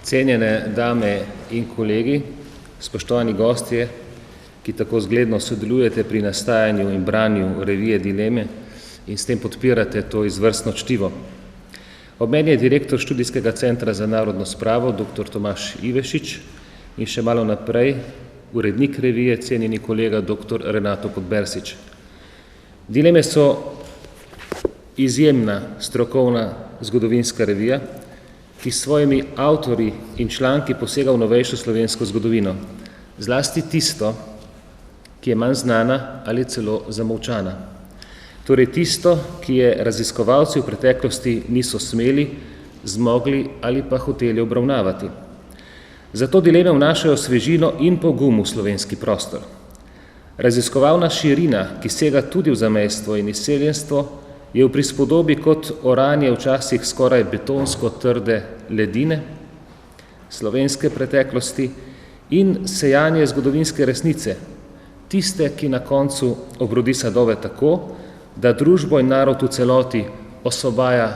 Cenjene dame in kolegi, spoštovani gostje, ki tako zgledno sodelujete pri nastajanju in branju revije Dileme in s tem podpirate to izvrstno čtivo. Ob meni je direktor Študijskega centra za narodno spravo, dr. Tomaž Ivešič, in še malo naprej urednik revije, cenjeni kolega dr. Renato Podbersič. Dileme so izjemna strokovna zgodovinska revija, ki s svojimi avtorji in članki posega v novejšo slovensko zgodovino, zlasti tisto, ki je manj znana ali celo zamolčana. Torej tisto, ki je raziskovalci v preteklosti niso smeli, zmogli ali pa hoteli obravnavati. Zato Dileme vnašajo svežino in pogum v slovenski prostor. Raziskovalna širina, ki sega tudi v zamejstvo in izseljenstvo, je v prispodobi kot oranje včasih skoraj betonsko trde ledine slovenske preteklosti in sejanje zgodovinske resnice, tiste, ki na koncu obrodi sadove tako, da družbo in narod v celoti osvobaja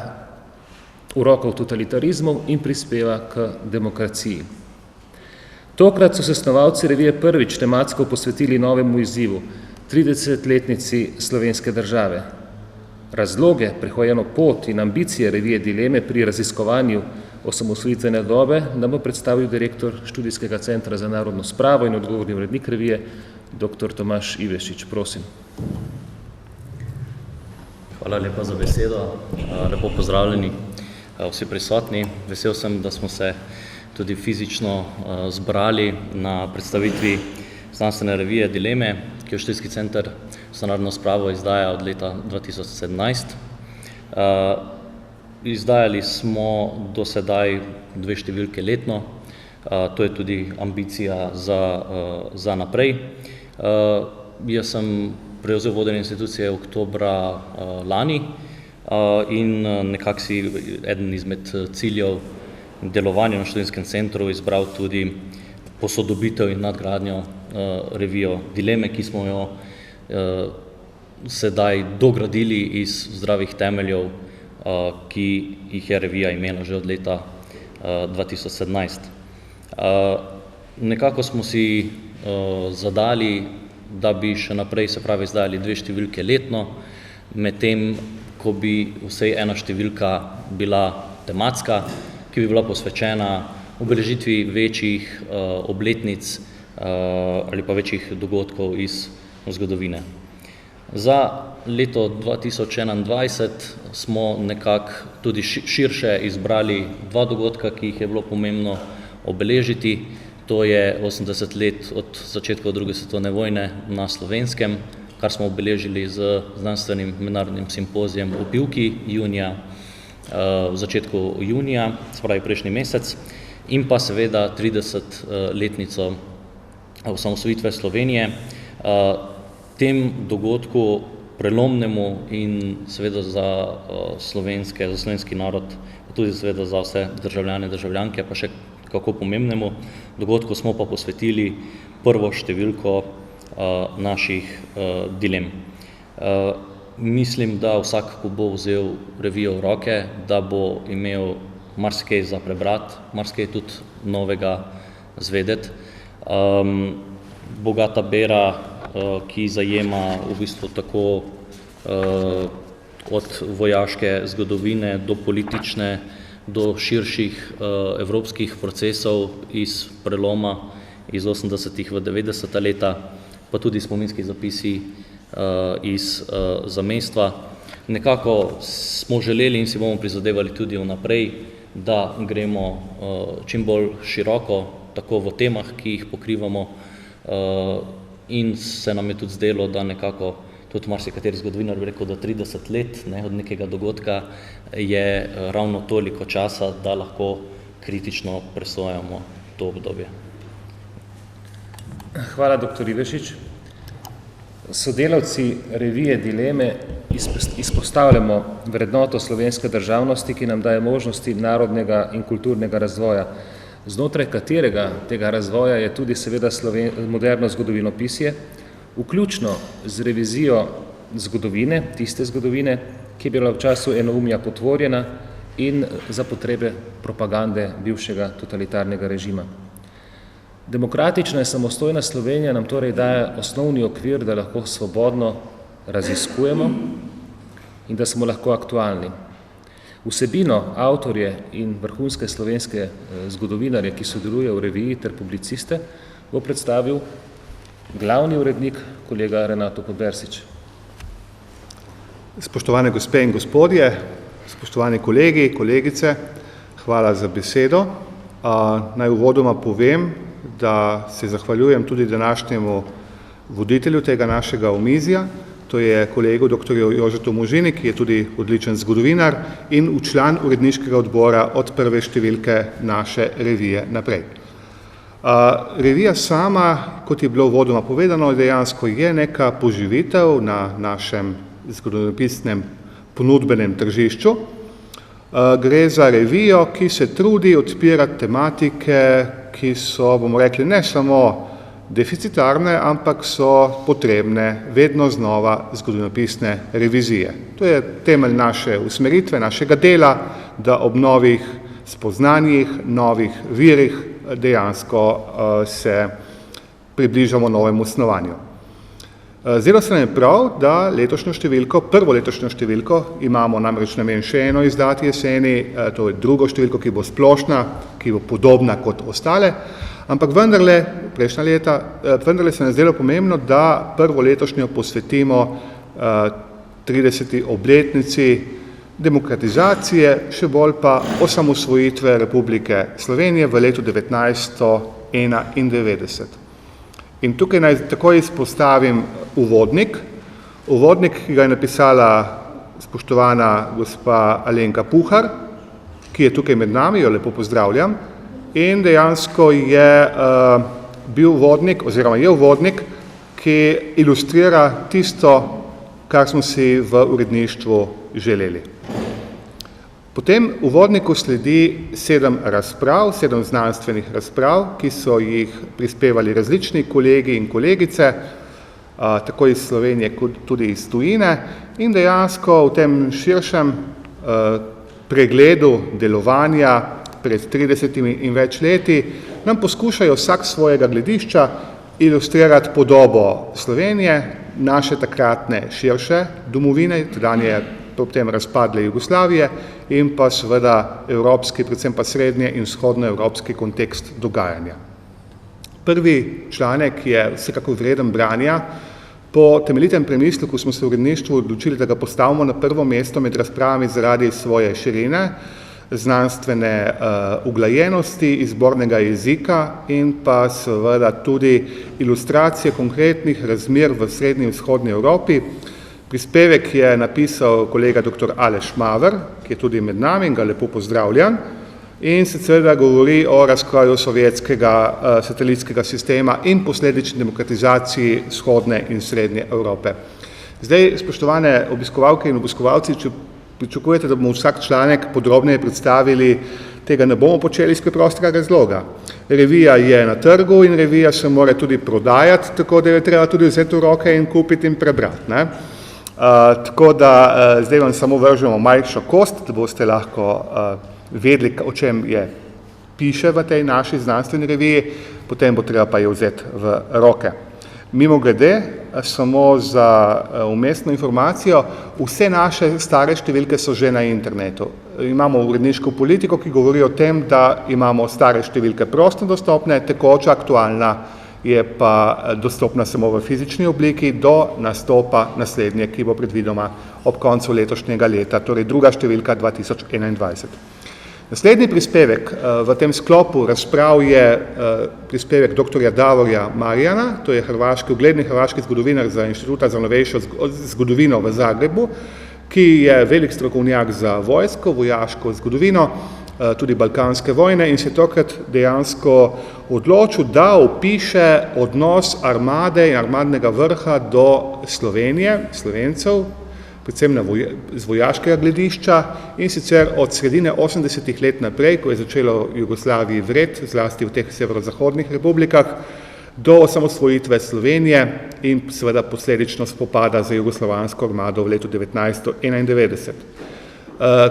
urokov totalitarizmov in prispeva k demokraciji. Tokrat so se snovalci revije prvič tematsko posvetili novemu izzivu, 30-letnici slovenske države. Razloge, prehojeno pot in ambicije revije Dileme pri raziskovanju osamosvojitvene dobe nam bo predstavil direktor Študijskega centra za narodno spravo in odgovorni urednik revije, dr. Tomaž Ivešič. Prosim. Hvala lepa za besedo. Lepo pozdravljeni vsi prisotni. Vesel sem, da smo se tudi fizično zbrali na predstavitvi znanstvene revije Dileme, ki jo Študijski center za narodno spravo izdaja od leta 2017. Izdajali smo do sedaj 2 številke letno, to je tudi ambicija za naprej. Jaz sem prevzel vodenje institucije oktobra lani in nekako si eden izmed ciljev delovanja na Študijskem centru izbral tudi posodobitev in nadgradnjo revijo Dileme, ki smo jo sedaj dogradili iz zdravih temeljev, ki jih je revija imela že od leta 2017. Nekako smo si zadali, da bi še naprej, se pravi, izdajali 2 številke letno, medtem ko bi vsaj ena številka bila tematska, ki bi bila posvečena obeležitvi večjih obletnic ali pa večjih dogodkov iz zgodovine. Za leto 2021 smo nekako tudi širše izbrali 2 dogodka, ki jih je bilo pomembno obeležiti. To je 80 let od začetka druge svetovne vojne na Slovenskem, kar smo obeležili z znanstvenim mednarodnim simpozijem v Pivki junija, v začetku junija, se pravi prejšnji mesec, in pa seveda 30-letnico osamosvojitve Slovenije. Tem dogodku prelomnemu in seveda za slovenski narod, tudi seveda za vse državljane, državljanke, pa še kako pomembnemu dogodku smo pa posvetili prvo številko naših dilem. Mislim, da vsak, ko bo vzel revijo v roke, da bo imel marsikaj za prebrati, marsikaj tudi novega zvedeti. Bogata bera, ki zajema v bistvu tako od vojaške zgodovine do politične, do širših evropskih procesov iz preloma iz 80. v 90. leta, pa tudi spominski zapisi iz zamejstva. Nekako smo želeli in si bomo prizadevali tudi vnaprej, da gremo čim bolj široko, tako v temah, ki jih pokrivamo, in se nam je tudi zdelo, da nekako tudi marsikateri zgodovinar bi rekel, da 30 let od nekega dogodka je ravno toliko časa, da lahko kritično presojamo to obdobje. Hvala, dr. Ivešič. Sodelavci revije Dileme izpostavljamo vrednoto slovenske državnosti, ki nam daje možnosti narodnega in kulturnega razvoja, znotraj katerega tega razvoja je tudi seveda moderno zgodovinopisje, vključno z revizijo zgodovine, tiste zgodovine, ki je bila v času enoumja potvorjena in za potrebe propagande bivšega totalitarnega režima. Demokratična in samostojna Slovenija nam torej daje osnovni okvir, da lahko svobodno raziskujemo in da smo lahko aktualni. Vsebino, avtorje in vrhunske slovenske zgodovinarje, ki sodelujejo v reviji ter publiciste, bo predstavil glavni urednik, kolega Renato Podbersič. Spoštovane gospe in gospodje, spoštovani kolegi, kolegice, hvala za besedo. Naj uvodoma povem, da se zahvaljujem tudi današnjemu voditelju tega našega omizja, to je kolegu dr. Jožetu Možini, ki je tudi odličen zgodovinar in član uredniškega odbora od prve številke naše revije naprej. Revija sama, kot je bilo uvodoma povedano, dejansko je neka poživitev na našem zgodovinopisnem ponudbenem tržišču. Gre za revijo, ki se trudi odpirati tematike, ki so, bomo rekli, ne samo deficitarne, ampak so potrebne vedno znova zgodovinopisne revizije. To je temelj naše usmeritve, našega dela, da ob novih spoznanjih, novih virih dejansko se približamo novemu snovanju. Zdelo se nam je prav, da letošnjo številko, prvo letošnjo številko, imamo namreč namen še eno izdati jeseni, to je drugo številko, ki bo splošna, ki bo podobna kot ostale, ampak vendarle, prejšnja leta, vendarle se nam zdelo pomembno, da prvo letošnjo posvetimo 30. obletnici demokratizacije, še bolj pa osamosvojitve Republike Slovenije v letu 1991. In tukaj naj takoj izpostavim uvodnik, ki ga je napisala spoštovana gospa Alenka Puhar, ki je tukaj med nami, jo lepo pozdravljam, in dejansko je bil uvodnik, oziroma je uvodnik, ki ilustrira tisto, kar smo si v uredništvu želeli. Potem uvodniku sledi 7 razprav, 7 znanstvenih razprav, ki so jih prispevali različni kolegi in kolegice, tako iz Slovenije kot tudi iz tujine, in dejansko v tem širšem pregledu delovanja pred 30 in več leti nam poskušajo vsak svojega gledišča ilustrirati podobo Slovenije, naše takratne širše domovine, tedanje potem razpadle Jugoslavije in pa seveda evropski, predvsem pa srednje in vzhodnoevropski kontekst dogajanja. Prvi članek je vsekakor vreden branja. Po temeljitem premisleku smo se v uredništvu odločili, da ga postavimo na prvo mesto med razpravami zaradi svoje širine, znanstvene uglajenosti, izbornega jezika in pa seveda tudi ilustracije konkretnih razmer v srednji in vzhodni Evropi. Prispevek je napisal kolega dr. Aleš Maver, ki je tudi med nami in ga lepo pozdravljam, in sicer da govori o razkroju sovjetskega satelitskega sistema in posledični demokratizaciji vzhodne in srednje Evrope. Zdaj, spoštovane obiskovalke in obiskovalci, če pričakujete, da bomo vsak članek podrobneje predstavili, tega ne bomo počeli iz preprostega razloga. Revija je na trgu in revija se mora tudi prodajati, tako da je treba tudi vzeti v roke in kupiti in prebrati. Tako da zdaj vam samo vržemo majšno kost, da boste lahko vedeli, o čem piše v tej naši znanstveni reviji, potem bo treba pa jo vzeti v roke. Mimogrede, samo za umestno informacijo, vse naše stare številke so že na internetu. Imamo uredniško politiko, ki govori o tem, da imamo stare številke prosto dostopne, tekoča, aktualna je pa dostopna samo v fizični obliki do nastopa naslednje, ki bo predvidoma ob koncu letošnjega leta, torej druga številka 2021. Naslednji prispevek v tem sklopu razprav je prispevek dr. Davorja Marjana, to je ugledni hrvaški zgodovinar za Inštituta za novejšo zgodovino v Zagrebu, ki je velik strokovnjak za vojsko, vojaško zgodovino, tudi balkanske vojne in se tokrat dejansko odločil, da opiše odnos armade in armadnega vrha do Slovenije, Slovencev, predvsem z vojaškega gledišča in sicer od sredine 80. let naprej, ko je začelo Jugoslaviji vred, zlasti v teh severozahodnih republikah, do osamosvojitve Slovenije in seveda posledično spopada z jugoslovansko armado v letu 1991.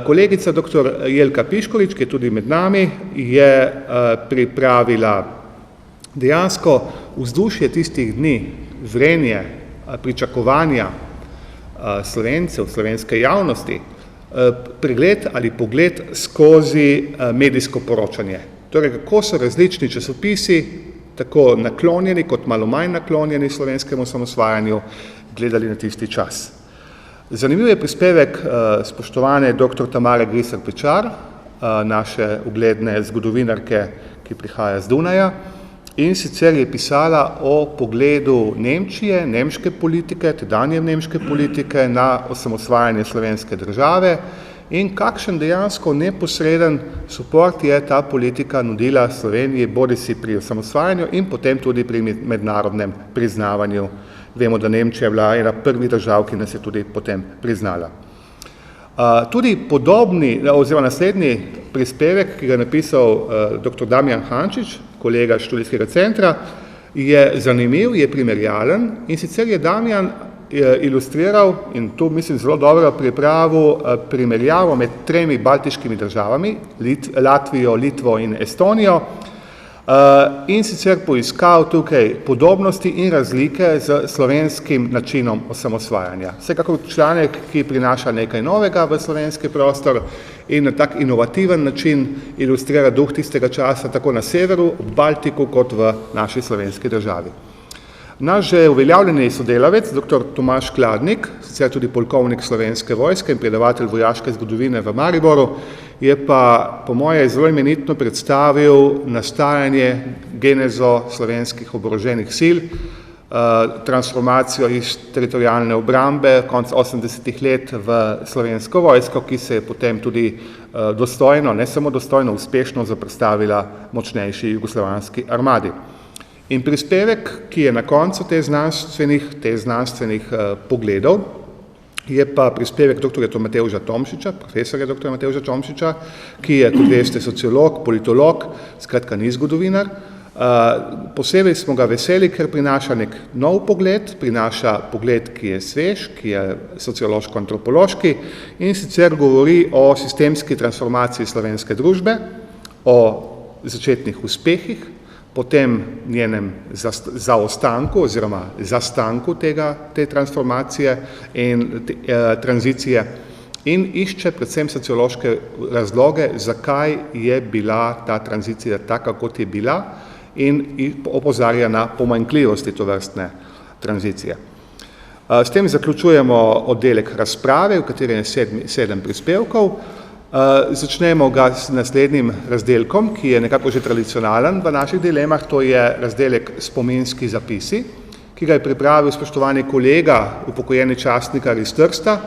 Kolegica dr. Jelka Piškorič, ki je tudi med nami, je pripravila dejansko vzdušje tistih dni, vrenje, pričakovanja Slovencev, slovenske javnosti, pregled ali pogled skozi medijsko poročanje. Torej, kako so različni časopisi, tako naklonjeni kot malo manj naklonjeni slovenskemu osamosvajanju, gledali na tisti čas. Zanimiv je prispevek spoštovane dr. Tamare Grisar Pečar, naše ugledne zgodovinarke, ki prihaja z Dunaja, in sicer je pisala o pogledu Nemčije, nemške politike, tedanje nemške politike na osamosvajanje slovenske države in kakšen dejansko neposreden suport je ta politika nudila Sloveniji, bodisi pri osamosvajanju in potem tudi pri mednarodnem priznavanju. Vemo, da Nemčija je bila ena prvih držav, ki nas je tudi potem priznala. Tudi podobni, oziroma naslednji prispevek, ki ga je napisal dr. Damjan Hančič, kolega študijskega centra, je zanimiv, je primerjalen in sicer je Damjan ilustriral in tu mislim zelo dobro pripravil primerjavo med 3 baltiškimi državami, Latvijo, Litvo in Estonijo, in sicer poiskal tukaj podobnosti in razlike z slovenskim načinom osamosvajanja. Vsekakor članek, ki prinaša nekaj novega v slovenski prostor in na tak inovativen način ilustrira duh tistega časa tako na severu, v Baltiku, kot v naši slovenski državi. Naš že uveljavljeni sodelavec, dr. Tomaž Kladnik, sicer tudi polkovnik Slovenske vojske in predavatelj vojaške zgodovine v Mariboru, je pa po moje zelo imenitno predstavil nastajanje, genezo slovenskih oboroženih sil, transformacijo iz teritorijalne obrambe konec 80. let v slovensko vojsko, ki se je potem tudi dostojno, ne samo dostojno, uspešno zoperstavila močnejši jugoslovanski armadi. In prispevek, ki je na koncu teh znanstvenih pogledov, je pa prispevek dr. Matevža Tomšiča, profesorja dr. Matevža Tomšiča, ki je, kot veste, sociolog, politolog, skratka ni zgodovinar. Posebej smo ga veseli, ker prinaša nek nov pogled, prinaša pogled, ki je svež, ki je sociološko-antropološki in sicer govori o sistemski transformaciji slovenske družbe, o začetnih uspehih, potem njenem zaostanku oziroma zastanku te transformacije in tranzicije in išče predvsem sociološke razloge, zakaj je bila ta tranzicija taka, kot je bila in opozarja na pomanjkljivosti tovrstne tranzicije. S tem zaključujemo oddelek razprave, v katerem je 7 prispevkov. Začnemo ga s naslednjim razdelkom, ki je nekako že tradicionalen v naših dilemah, to je razdelek spominski zapisi, ki ga je pripravil spoštovani kolega, upokojeni častnikar iz Trsta,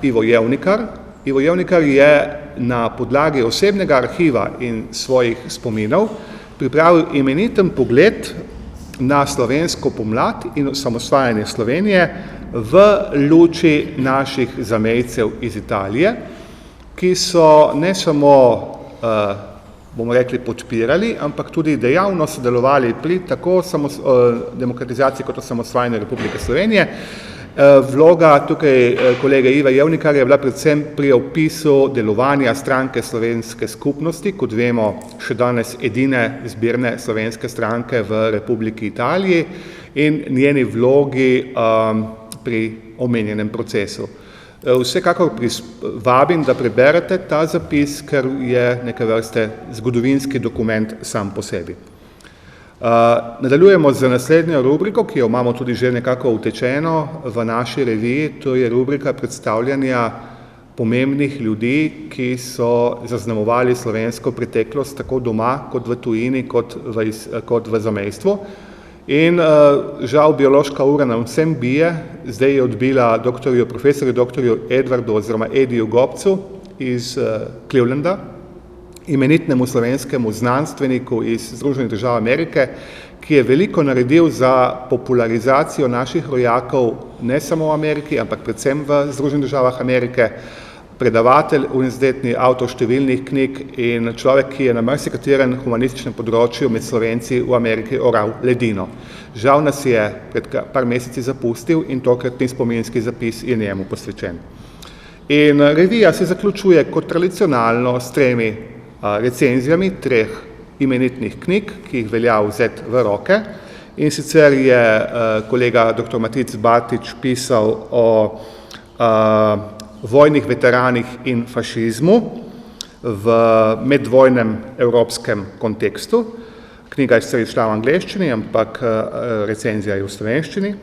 Ivo Jevnikar. Ivo Jevnikar je na podlagi osebnega arhiva in svojih spominov pripravil imeniten pogled na slovensko pomlad in osamosvajanje Slovenije v luči naših zamejcev iz Italije, ki so ne samo, bomo rekli, podpirali, ampak tudi dejavno sodelovali pri tako demokratizaciji kot osamosvajanju Republike Slovenije. Vloga tukaj kolega Iva Jevnikarja je bila predvsem pri opisu delovanja stranke Slovenske skupnosti, kot vemo, še danes edine zbirne slovenske stranke v Republiki Italiji in njeni vlogi pri omenjenem procesu. Vsekakor vabim, da preberete ta zapis, ker je neke vrste zgodovinski dokument sam po sebi. Nadaljujemo z naslednjo rubriko, ki jo imamo tudi že nekako utečeno v naši reviji, to je rubrika predstavljanja pomembnih ljudi, ki so zaznamovali slovensko preteklost tako doma, kot v tujini, kot v zamejstvu. In žal biološka ura nam vsem bije, zdaj je odbila profesorju doktorju Edvardu oziroma Ediju Gobcu iz Clevelanda, imenitnemu slovenskemu znanstveniku iz Združenih držav Amerike, ki je veliko naredil za popularizacijo naših rojakov ne samo v Ameriki, ampak predvsem v Združenih državah Amerike, predavatelj, univerzitetni avtor številnih knjig in človek, ki je na marsikaterem humanističnem področju med Slovenci v Ameriki oral ledino. Žal nas je pred par meseci zapustil in tokratni spominski zapis je njemu posvečen. In revija se zaključuje kot tradicionalno s 3 recenzijami 3 imenitnih knjig, ki jih velja vzeti v roke. In sicer je kolega dr. Matic Batič pisal o vojnih veteranih in fašizmu v medvojnem evropskem kontekstu. Knjiga je sicer izšla v angleščini, ampak recenzija je v slovenščini.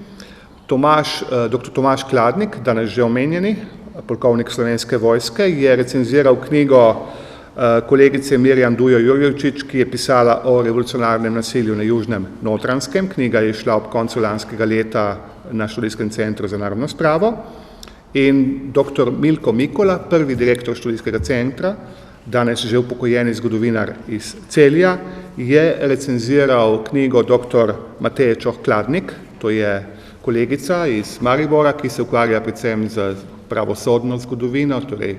Dr. Tomaž Kladnik, danes že omenjeni, polkovnik Slovenske vojske, je recenziral knjigo kolegice Mirjam Dujo-Jurjevčič, ki je pisala o revolucionarnem nasilju na Južnem Notranjskem. Knjiga je šla ob koncu lanskega leta na Študijskem centru za narodno spravo. In dr. Milko Mikola, prvi direktor Študijskega centra, danes že upokojeni zgodovinar iz Celja, je recenziral knjigo dr. Mateje Čoh-Kladnik, to je kolegica iz Maribora, ki se ukvarja predvsem z pravosodno zgodovino, torej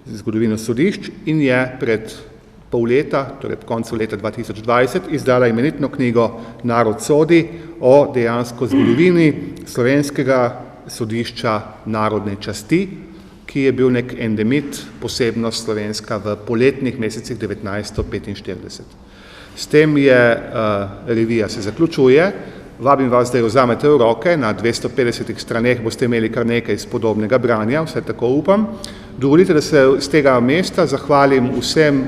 zgodovino sodišč, in je pred pol leta, torej po koncu leta 2020, izdala imenitno knjigo Narod sodi o dejansko zgodovini slovenskega sodišča narodne časti, ki je bil nek endemit, posebnost slovenska v poletnih mesecih 1945. S tem je revija se zaključuje. Vabim vas, da jo vzamete v roke, na 250 straneh boste imeli kar nekaj spodobnega branja, vse tako upam. Dovolite, da se z tega mesta zahvalim vsem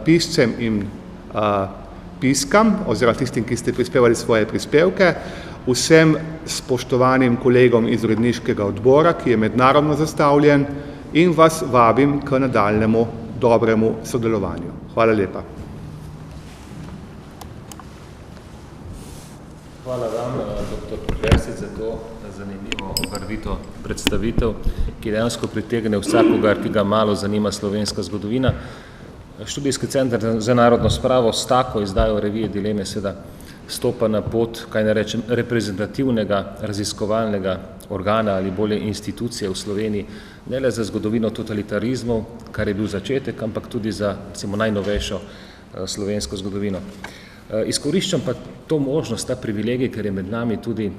piscem in piskam, oziroma tistim, ki ste prispevali svoje prispevke, vsem spoštovanim kolegom iz uredniškega odbora, ki je mednarodno zastavljen, in vas vabim k nadaljnemu dobremu sodelovanju. Hvala lepa. Hvala vam, dr. Persic, za to zanimivo, barvito predstavitev, ki dejansko pritegne vsakogar, ki ga malo zanima slovenska zgodovina. Študijski center za narodno spravo s tako izdajo revije Dileme seveda stopa na pot, kaj ne rečem, reprezentativnega, raziskovalnega organa ali bolje institucije v Sloveniji, ne le za zgodovino totalitarizmov, kar je bil začetek, ampak tudi za recimo najnovejšo slovensko zgodovino. Izkoriščam pa to možnost, ta privilegij, ker je med nami tudi,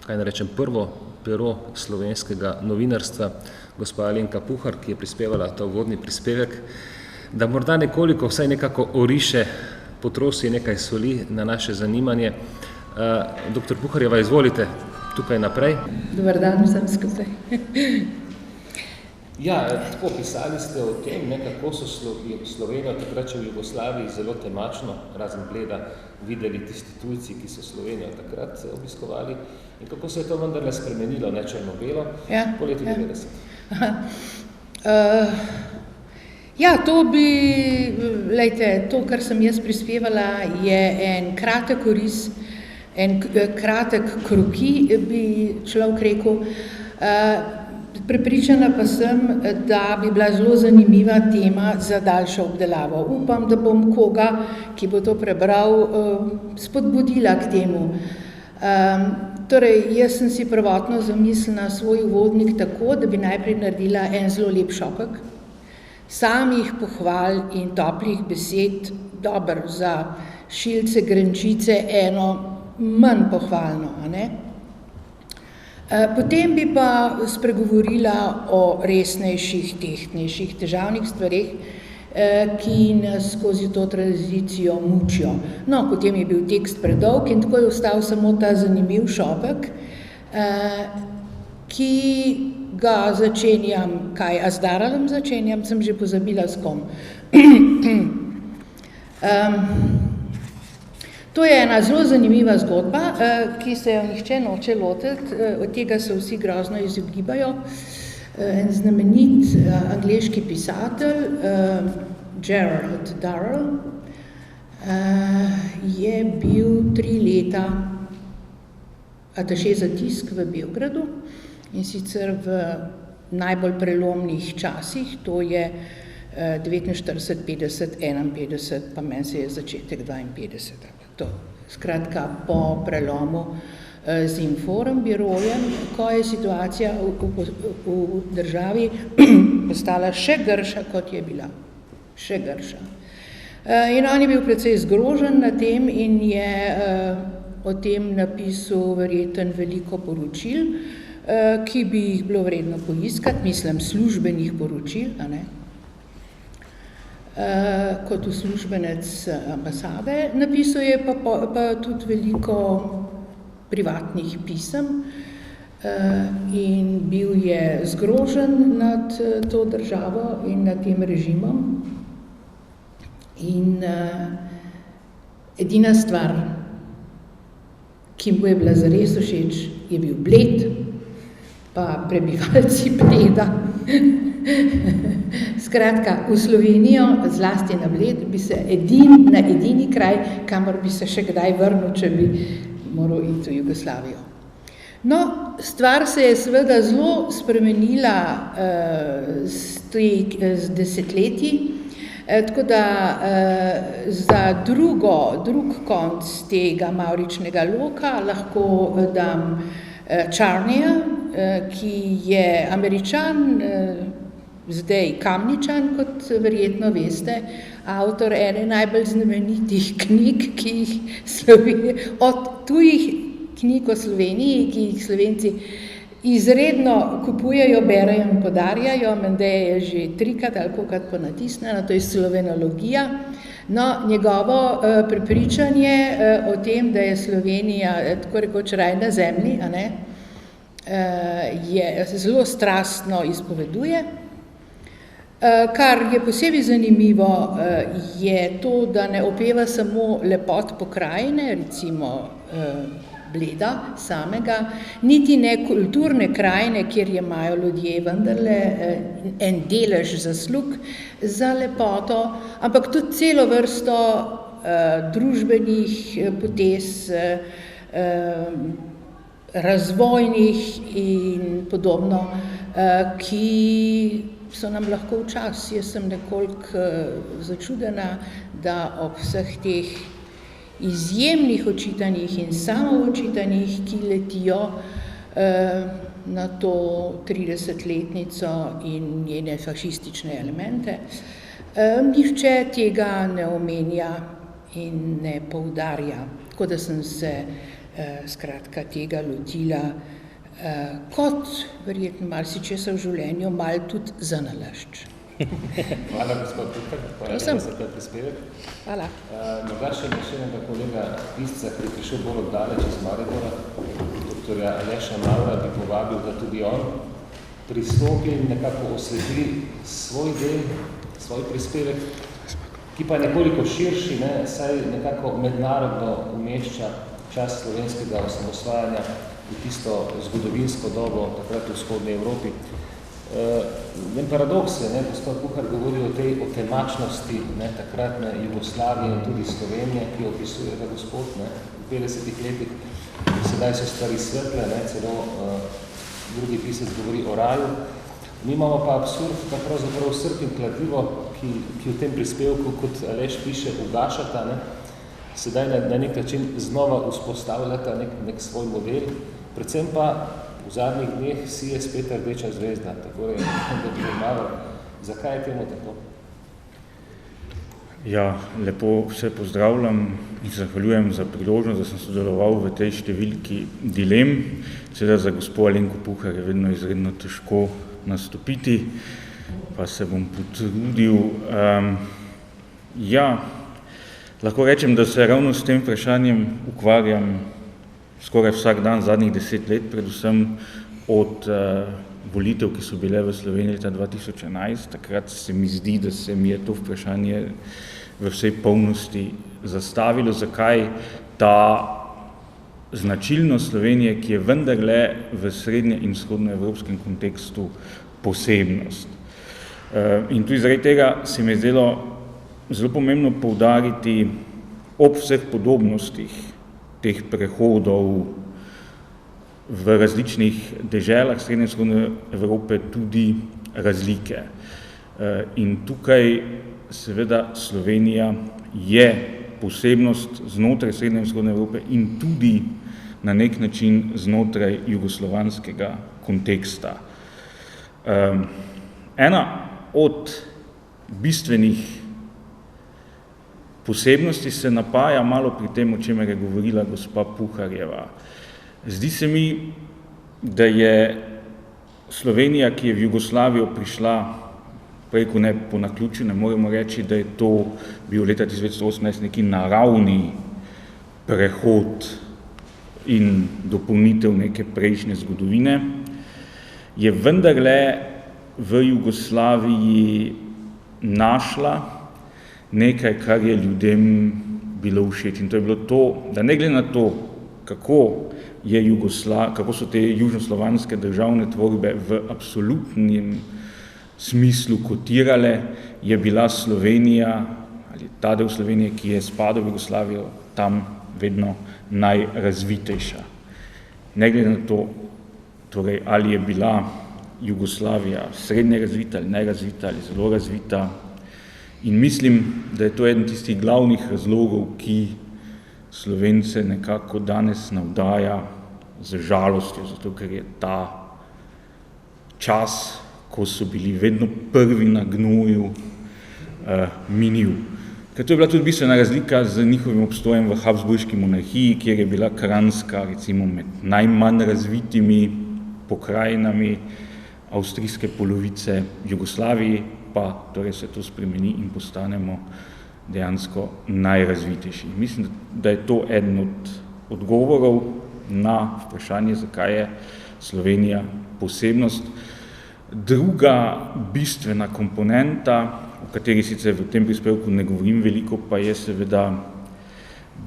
kaj ne rečem, prvo pero slovenskega novinarstva, gospa Alenka Puhar, ki je prispevala ta uvodni prispevek, da morda nekoliko, vsaj nekako oriše, potrosi nekaj soli na naše zanimanje. Dr. Puharjeva, izvolite tukaj naprej. Dobar dan vsem skupaj. Ja, tako pisali ste o tem, kako so Slovenijo takrat v Jugoslaviji zelo temačno, razen Bleda, videli tisti tujci, ki so Slovenijo takrat obiskovali, in kako se je to vendarle spremenilo, ne črno-belo, po letu 90. Ja, to, kar sem jaz prispevala, je en kratek oris, en kratek kroki, bi človek rekel. Prepričana pa sem, da bi bila zelo zanimiva tema za daljšo obdelavo. Upam, da bom koga, ki bo to prebral, spodbudila k temu. Torej, jaz sem si prvotno zamislila svoj uvodnik tako, da bi najprej naredila en zelo lep šopek, samih pohval in toplih besed, dobro za Šilce, Grenčice, eno manj pohvalno, a ne? Potem bi pa spregovorila o resnejših, tehtnejših, težavnih stvareh, ki nas skozi to tranzicijo mučijo. No, potem je bil tekst predolg in tako je ostal samo ta zanimiv šopek, ki ga začenjam, a z Daralom začenjam, sem že pozabila s kom. To je ena zelo zanimiva zgodba, ki se jo nihče noče lotiti, od tega se vsi grozno izogibajo. En znamenit angleški pisatelj, Gerald Darrell, je bil 3 leta ataše za tisk v Beogradu, in sicer v najbolj prelomnih časih, to je 49, 50, 51, pa meni se je začetek 52. Skratka, po prelomu z Inform birojem, ko je situacija v državi postala še grša, kot je bila. Še grša. In on je bil precej zgrožen na tem in je o tem napisal verjetno veliko poročil. ki bi jih bilo vredno poiskati, mislim službenih poročil, a ne? Kot uslužbenec ambasade. Napisal je pa tudi veliko privatnih pisem in bil je zgrožen nad to državo in nad tem režimom. In edina stvar, ki mu je bila zares všeč, je bil Bled, pa prebivalci Bleda. Skratka, v Slovenijo, zlasti na Bled, bi se na edini kraj, kamor bi se še kdaj vrnil, če bi moral iti v Jugoslavijo. No, stvar se je seveda zelo spremenila z desetletji, tako da za drug konc tega mavričnega loka lahko dam Charneya, ki je Američan, zdaj Kamničan, kot verjetno veste, avtor ene najbolj znamenitih knjig, ki jih od tujih knjig o Sloveniji, ki jih Slovenci izredno kupujejo, berejo in podarjajo, menda je že 3-krat ali kolikrat ponatisnjena, to je Slovenologija. No, njegovo prepričanje o tem, da je Slovenija tako rekoč raj na zemlji, a ne, je zelo strastno izpoveduje. Kar je posebej zanimivo, je to, da ne opeva samo lepot pokrajine, recimo Bleda samega, niti ne kulturne krajine, kjer imajo ljudje vendarle en delež zaslug za lepoto, ampak tudi celo vrsto družbenih potez, razvojnih in podobno, ki so nam lahko včasih. Jaz sem nekoliko začudena, da ob vseh teh izjemnih očitanjih in samoočitanjih, ki letijo na to 30-letnico in njene fašistične elemente, nihče tega ne omenja in ne poudarja. Tako da sem se skratka tega lotila kot verjetno marsičesa v življenju, malo tudi zanalašč. Hvala, gospod Puhar, hvala za ta prispevek. Hvala. Morda še enega kolega pisca, ki je prišel bolj oddaleč iz Maribora, doktorja Aleša Mavra, bi povabil, da tudi on pristopi in nekako osvetli svoj del, svoj prispevek, ki pa je nekoliko širši, saj nekako mednarodno umešča čas slovenskega osamosvajanja v tisto zgodovinsko dobo takrat v vzhodni Evropi. En paradoks je, gospod Puhar govori o tej otemačnosti takratne Jugoslavije in tudi Slovenije, ki opisuje ta gospod v 50 letih. Sedaj so stvari svetle, celo drugi pisec govori o raju. Mi imamo pa absurd, da pravzaprav srp in kladivo, ki v tem prispevku, kot Aleš piše, ugašata, sedaj na nek način znova vzpostavljata nek svoj model, predvsem pa v zadnjih dneh sije spet rdeča zvezda, tako je, da bi malo, zakaj je temu tako? Ja, lepo vse pozdravljam in zahvaljujem za priložnost, da sem sodeloval v tej številki dilem. Seveda za gospod Alenko Puhar je vedno izredno težko nastopiti, pa se bom potrudil. Lahko rečem, da se ravno s tem vprašanjem ukvarjam skoraj vsak dan zadnjih 10 let, predvsem od volitev, ki so bile v Sloveniji leta 2011. Takrat se mi zdi, da se mi je to vprašanje v vsej polnosti zastavilo, zakaj ta značilnost Slovenije, ki je vendarle v srednje in vzhodnoevropskem kontekstu posebnost. In tudi zaradi tega se mi je zdelo zelo pomembno poudariti ob vseh podobnostih teh prehodov v različnih deželah srednje in vzhodne Evrope tudi razlike. In tukaj seveda Slovenija je posebnost znotraj srednje in vzhodne Evrope in tudi na nek način znotraj jugoslovanskega konteksta. Ena od bistvenih posebnosti se napaja malo pri tem, o čemer je govorila gospa Puharjeva. Zdi se mi da je Slovenija, ki je v Jugoslavijo prišla, preko ne po naključju, ne moremo reči, da je to bil leta 1918 neki naravni prehod in dopolnitev neke prejšnje zgodovine, je vendarle v Jugoslaviji našla nekaj, kar je ljudem bilo všeč. In to je bilo to, da ne glede na to, kako so te južnoslovanske državne tvorbe v absolutnem smislu kotirale, je bila Slovenija, ali ta del Slovenije, ki je spadal v Jugoslavijo, tam vedno najrazvitejša. Ne glede na to, torej, ali je bila Jugoslavija srednje razvita ali nerazvita ali zelo razvita. In mislim, da je to eden tistih glavnih razlogov, ki Slovence nekako danes navdaja z žalostjo, zato ker je ta čas, ko so bili vedno prvi na gnoju, minil. Ker to je bila tudi bistvena razlika z njihovim obstojem v Habsburški monarhiji, kjer je bila Kranjska recimo med najmanj razvitimi pokrajinami avstrijske polovice Jugoslaviji, pa torej se to spremeni in postanemo dejansko najrazvitejši. Mislim, da je to eden od odgovorov na vprašanje, zakaj je Slovenija posebnost. Druga bistvena komponenta, o kateri sicer v tem prispevku ne govorim veliko, pa je seveda,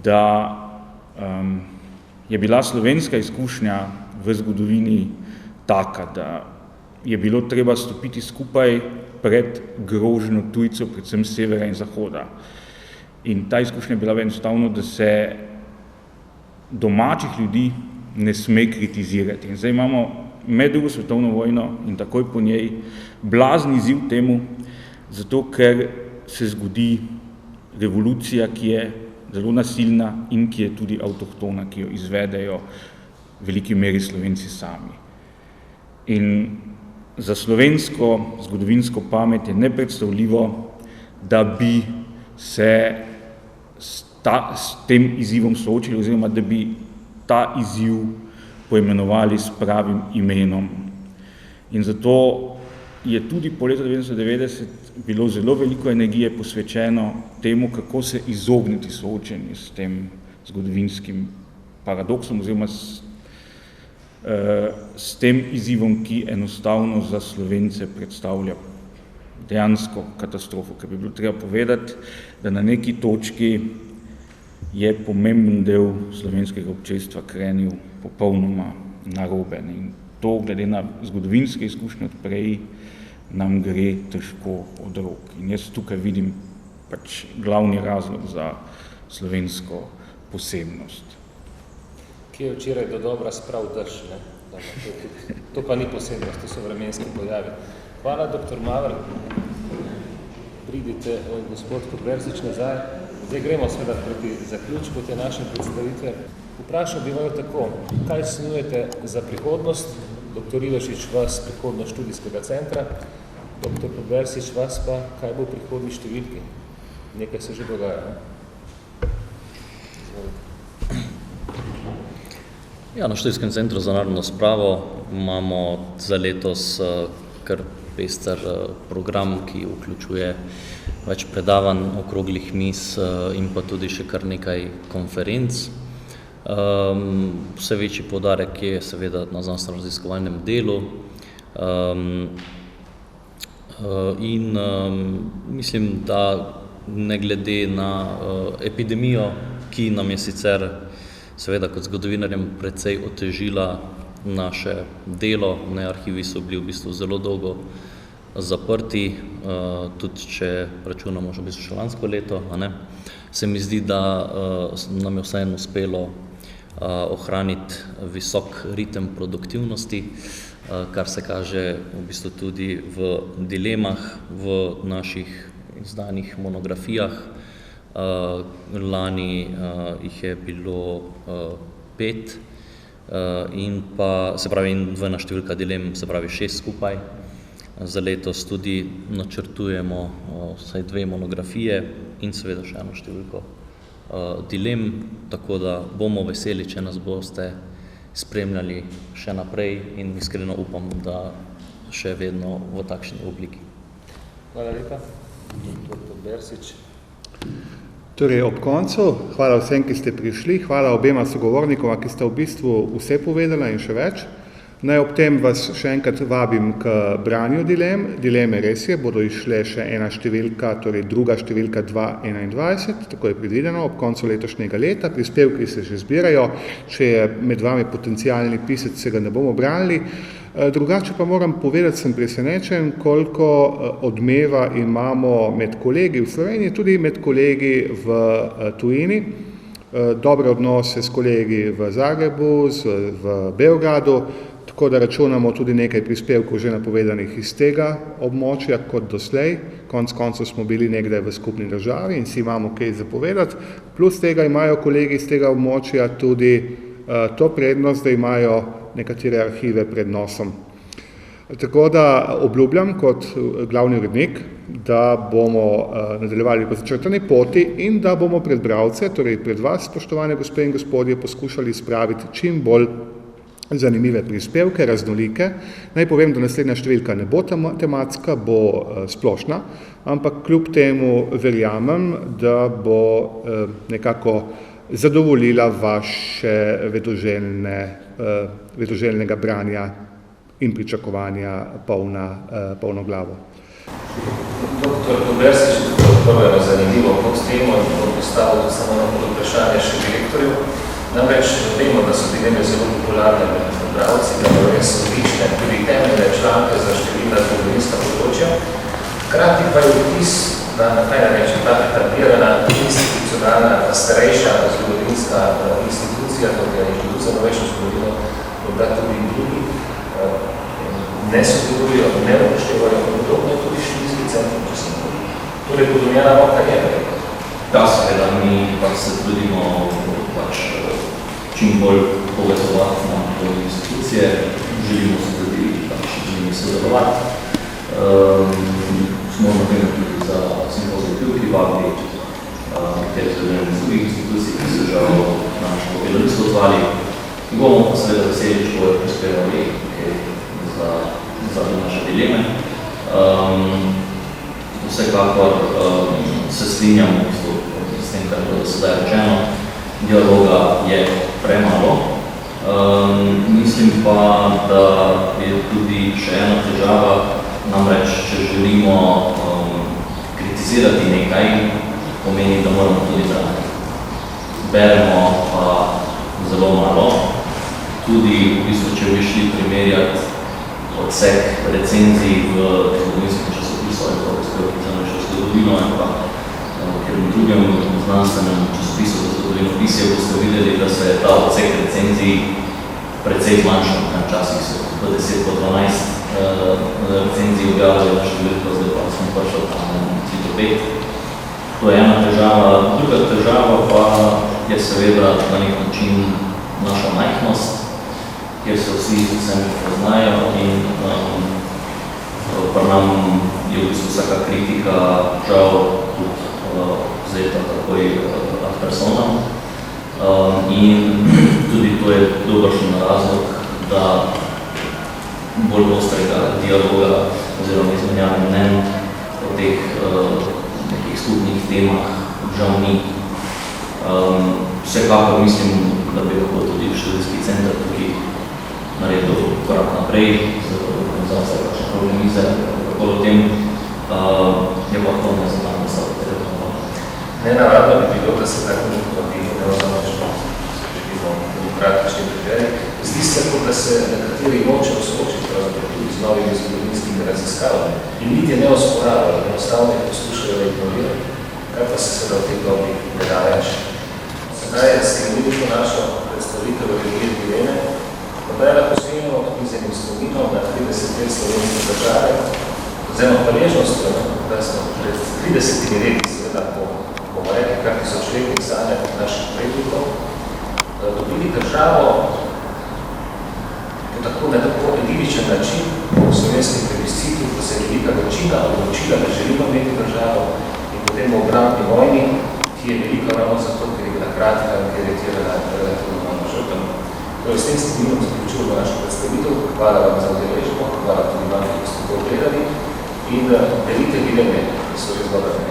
da je bila slovenska izkušnja v zgodovini taka, da je bilo treba stopiti skupaj pred grožnjo tujcev, predvsem severa in zahoda. In ta izkušnja je bila enostavno, da se domačih ljudi ne sme kritizirati. In zdaj imamo med drugo svetovno vojno in takoj po njej blazni izziv temu, zato ker se zgodi revolucija, ki je zelo nasilna in ki je tudi avtohtona, ki jo izvedejo v veliki meri Slovenci sami. In za slovensko zgodovinsko pamet je nepredstavljivo, da bi se s tem izzivom soočili, oziroma da bi ta izziv poimenovali s pravim imenom. In zato je tudi po letu 1990 bilo zelo veliko energije posvečeno temu, kako se izogniti soočenju s tem zgodovinskim paradoksom, oziroma s tem izzivom, ki enostavno za Slovence predstavlja dejansko katastrofo, ker bi bilo treba povedati, da na neki točki je pomemben del slovenskega občestva krenil popolnoma narobe. In to, glede na zgodovinske izkušnje od prej, nam gre težko od rok. In jaz tukaj vidim pač glavni razlog za slovensko posebnost. Ki je včeraj do dobra sprav drž, ne? To pa ni posebnost, to so vremenski pojavi. Hvala, dr. Maver. Pridite, gospod Koberzič, nazaj. Zdaj gremo seveda proti zaključku te naše predstavitve. Vprašal bi vam tako, kaj snujete za prihodnost? Dr. Ilešič, vas prihodnost študijskega centra, dr. Koberzič, vas pa, kaj bo v prihodnji številki? Nekaj se že dogaja, ne? Ja, na Študijskem centru za narodno spravo imamo za letos kar pester program, ki vključuje več predavanj, okroglih miz in pa tudi še kar nekaj konferenc. Vse večji poudarek je seveda na znanstveno-raziskovalnem delu in mislim, da ne glede na epidemijo, ki nam je sicer seveda kot zgodovinarjem precej otežila naše delo, arhivi so bili v bistvu zelo dolgo zaprti, tudi če računamo že v bistvu še lansko leto, se mi zdi, da nam je vseeno uspelo ohraniti visok ritem produktivnosti, kar se kaže v bistvu tudi v dilemah, v naših izdanih monografijah. Lani jih je bilo 5 in pa, se pravi, dvojna številka dilem, se pravi 6 skupaj. Za letos tudi načrtujemo vsaj 2 monografije in seveda še eno številko dilem, tako da bomo veseli, če nas boste spremljali še naprej in iskreno upam, da še vedno v takšni obliki. Hvala lepa. Dr. Bersič. Torej, ob koncu, hvala vsem, ki ste prišli, hvala obema sogovornikoma, ki sta v bistvu vse povedala in še več. Naj ob tem vas še enkrat vabim k branju dilem. Dileme res je, bodo išle še ena številka, torej druga številka 2021, tako je predvideno, ob koncu letošnjega leta. Prispevki se že zbirajo, če je med vami potencialni pisec, se ga ne bomo branili. Drugače pa moram povedati, sem presenečen, koliko odmeva imamo med kolegi v Sloveniji, tudi med kolegi v tujini. Dobre odnose s kolegi v Zagrebu, v Beogradu, tako da računamo tudi nekaj prispevkov že napovedanih iz tega območja kot doslej. Konec koncev smo bili nekdaj v skupni državi in si imamo kaj zapovedati. Plus tega imajo kolegi iz tega območja tudi to prednost, da imajo nekatere arhive pred nosom. Tako da obljubljam kot glavni urednik, da bomo nadaljevali po začrtani poti in da bomo pred bralce, torej pred vas, spoštovane gospe in gospodje, poskušali spraviti čim bolj zanimive prispevke, raznolike. Naj povem, da naslednja številka ne bo tematska, bo splošna, ampak kljub temu verjamem, da bo nekako zadovoljila vaše vedoželjnega branja in pričakovanja polno glavo. Doktor Bersič, prvo je zanimivo pod temo in bom postavil samo na vprašanje še direktorju. Namreč vemo, da so dileme zelo popularne med bralci, da bodo res odlične tudi temeljne članke za številna zgodovinska področja. Hkrati pa je vtis, da na kaj reče, ta etablirana institucionalna, starejša zgodovinska institucija, kot je Inštitut za novejšo zgodovino, morda tudi drugi, ne sodelujo, ne upoštevajo, podobno je tudi študijski centrum, če sem tudi. Torej, podobnjena roka je verjetno. Da, seveda, mi pa se trudimo čim bolj povezovati na to institucije, želimo se tudi z njimi sodelovati. Smo na primer tudi za simpozij Pivki vabili ter z drugih institucij, ki se žal našo gledališče odzvali. In bomo pa seveda veseli, če bojo prispevali za naše dileme. Vsekakor se strinjamo s tem, kar je bilo sedaj rečeno. Dialoga je premalo. Mislim pa, da je tudi še ena težava, namreč, če želimo kritizirati nekaj, pomeni, da moramo tudi braniti. Beremo pa zelo malo. Tudi, v bistvu, če bi šli primerjati odsek recenzij v zgodovinskem časopisu ali pa prispevki za našo zgodovino ali pa ker v drugem znanstvenem časopisu za zgodovinopisje boste videli, da se je ta odsek recenzij precej zmanjšal. Včasih so po 10, po 12 recenzij objavljali na številko, zdaj pa smo prišli tam do 5. To je ena težava. Druga težava pa je seveda na nek način naša majhnost, kjer se vsi vsem poznajo in pa nam je v bistvu vsaka kritika žal tudi vzeta takoj ad personam. In tudi to je dobršen razlog, da bolj ostrega dialoga oziroma izmenjave mnenj o teh nekih skupnih temah žal ni. Vsekakor mislim, da bi lahko tudi študijski center tukaj naredil korak naprej z organizacijo kakšne programize, kako o tem je pa to ne za nam ostalo trenutno. Nenaravno bi bilo, da se tako nekako nevzamešno, se želimo demokratični kriterij. Zdi se, da se nekateri močejo soočiti tudi z novimi zgodovinskimi raziskavami in niti ne osporavajo, enostavno jih poslušajo ignorirati. Kaj pa se seveda v tej dobi ne da več? Sedaj je sklenili po našo predstavitev revije dileme, da je lahko smenjeno tudi z enim spominom na 30 let slovenske države, z eno hvaležnostjo, da smo pred 30 leti, seveda bomo rekli, kar tisočletnih sanjah naših prednikov, dobili državo po tako idiličen način, po slovenskem plebiscitu, da se je velika večina odločila, da želimo imeti državo in potem v obrambni vojni, ki je velika ravno zato, ker je bila kratka in ker je tirala relativno malo žrtev, Torej, s tem se zaključujemo našo predstavitev. Hvala vam za udeležbo, hvala tudi vam, ki ste to gledali in delite dileme, ki so res dobre.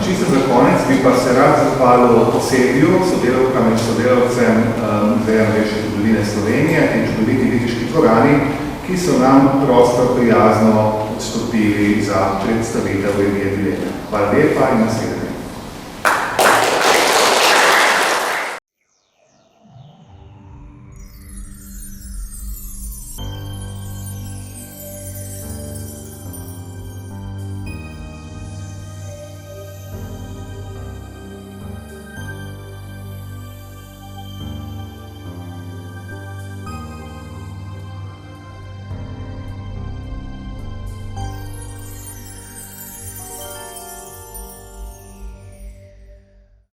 Čisto za konec bi pa se rad zahvalil osebju, sodelavkam in sodelavcem Muzeja novejše zgodovine Slovenije in čudoviti kritiški dvorani, ki so nam prostor prijazno odstopili za predstavitev revije Dileme. Hvala lepa in naslednje.